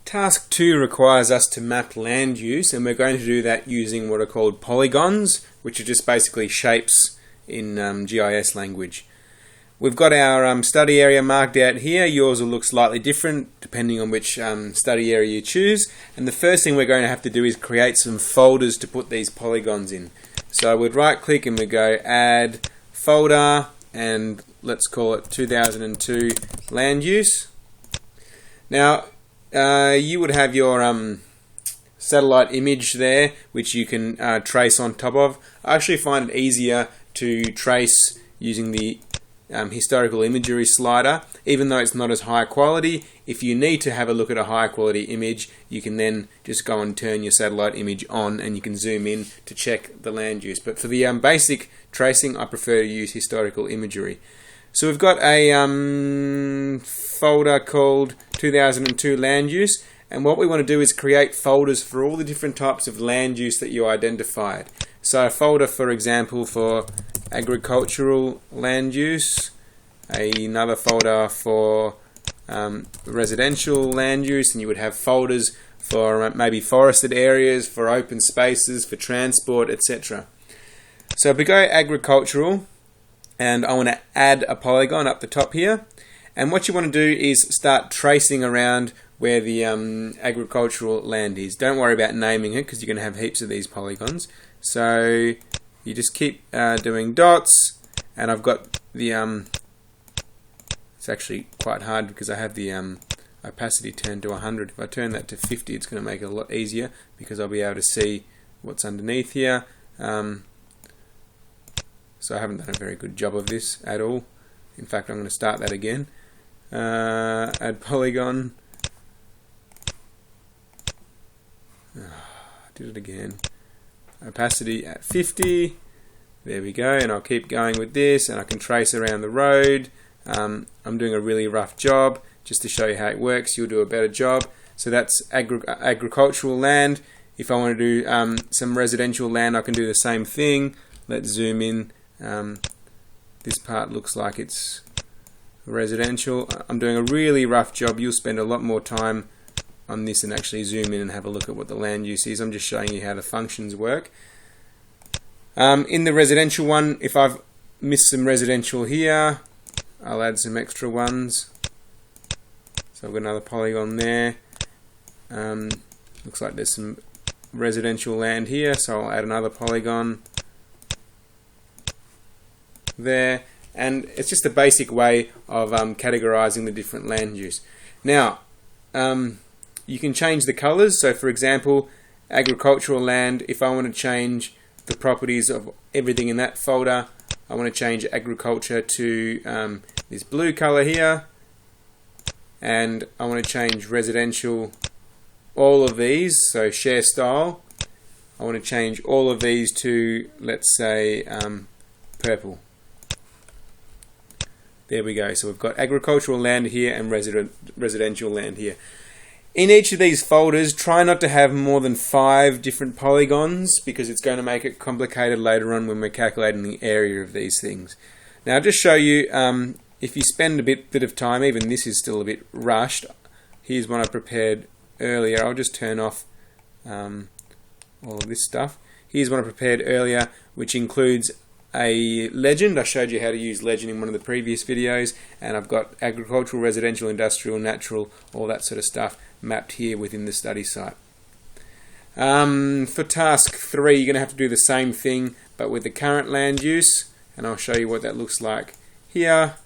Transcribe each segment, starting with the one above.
Task 2 requires us to map land use, and we're going to do that using what are called polygons, which are just basically shapes in GIS language. We've got our study area marked out here. Yours will look slightly different depending on which study area you choose. And the first thing we're going to have to do is create some folders to put these polygons in. So we'd right click and we go add folder, and let's call it 2002 land use. Now you would have your satellite image there, which you can trace on top of. I actually find it easier to trace using the historical imagery slider, even though it's not as high quality. If you need to have a look at a high quality image, you can then just go and turn your satellite image on and you can zoom in to check the land use. But for the basic tracing, I prefer to use historical imagery. So we've got a folder called 2002 land use, and what we want to do is create folders for all the different types of land use that you identified. So a folder, for example, for agricultural land use, another folder for residential land use, and you would have folders for maybe forested areas, for open spaces, for transport, etc. So if we go agricultural, and I want to add a polygon up the top here, and what you want to do is start tracing around where the agricultural land is. Don't worry about naming it because you're going to have heaps of these polygons. So you just keep doing dots, and I've got the it's actually quite hard because I have the opacity turned to 100. If I turn that to 50, it's going to make it a lot easier because I'll be able to see what's underneath here. So I haven't done a very good job of this at all. In fact, I'm going to start that again. Add polygon. Did it again. Opacity at 50. There we go. And I'll keep going with this, and I can trace around the road. I'm doing a really rough job just to show you how it works. You'll do a better job. So that's agricultural land. If I want to do some residential land, I can do the same thing. Let's zoom in. This part looks like it's residential. I'm doing a really rough job. You'll spend a lot more time on this and actually zoom in and have a look at what the land use is. I'm just showing you how the functions work. In the residential one, if I've missed some residential here, I'll add some extra ones. So I've got another polygon there. Looks like there's some residential land here, so I'll add another polygon there. And it's just a basic way of categorizing the different land use. Now, you can change the colors. So for example, agricultural land, if I want to change the properties of everything in that folder, I want to change agriculture to this blue color here, and I want to change residential, all of these, so share style, I want to change all of these to, let's say, purple. There we go. So we've got agricultural land here and residential land here. In each of these folders, try not to have more than 5 different polygons because it's going to make it complicated later on when we're calculating the area of these things. Now I'll just show you, if you spend a bit of time, even this is still a bit rushed. Here's one I prepared earlier. I'll just turn off all of this stuff. Here's one I prepared earlier, which includes a legend. I showed you how to use legend in one of the previous videos, and I've got agricultural, residential, industrial, natural, all that sort of stuff mapped here within the study site. For task 3, you're going to have to do the same thing but with the current land use, and I'll show you what that looks like here.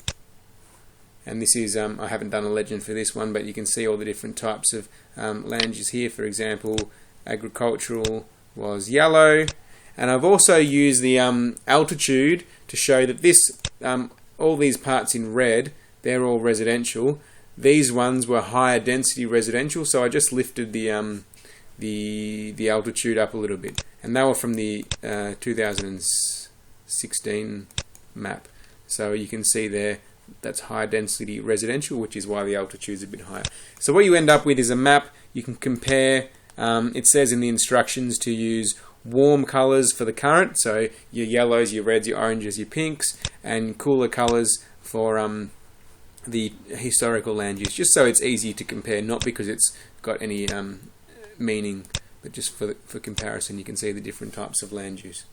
And this is, I haven't done a legend for this one, but you can see all the different types of land use here. For example, agricultural was yellow. And I've also used the altitude to show that this, all these parts in red, they're all residential. These ones were higher density residential, so I just lifted the altitude up a little bit, and they were from the 2016 map. So you can see there that's high density residential, which is why the altitude is a bit higher. So what you end up with is a map. You can compare. It says in the instructions to use warm colors for the current, so your yellows, your reds, your oranges, your pinks, and cooler colors for the historical land use, just so it's easy to compare, not because it's got any meaning, but just for comparison you can see the different types of land use.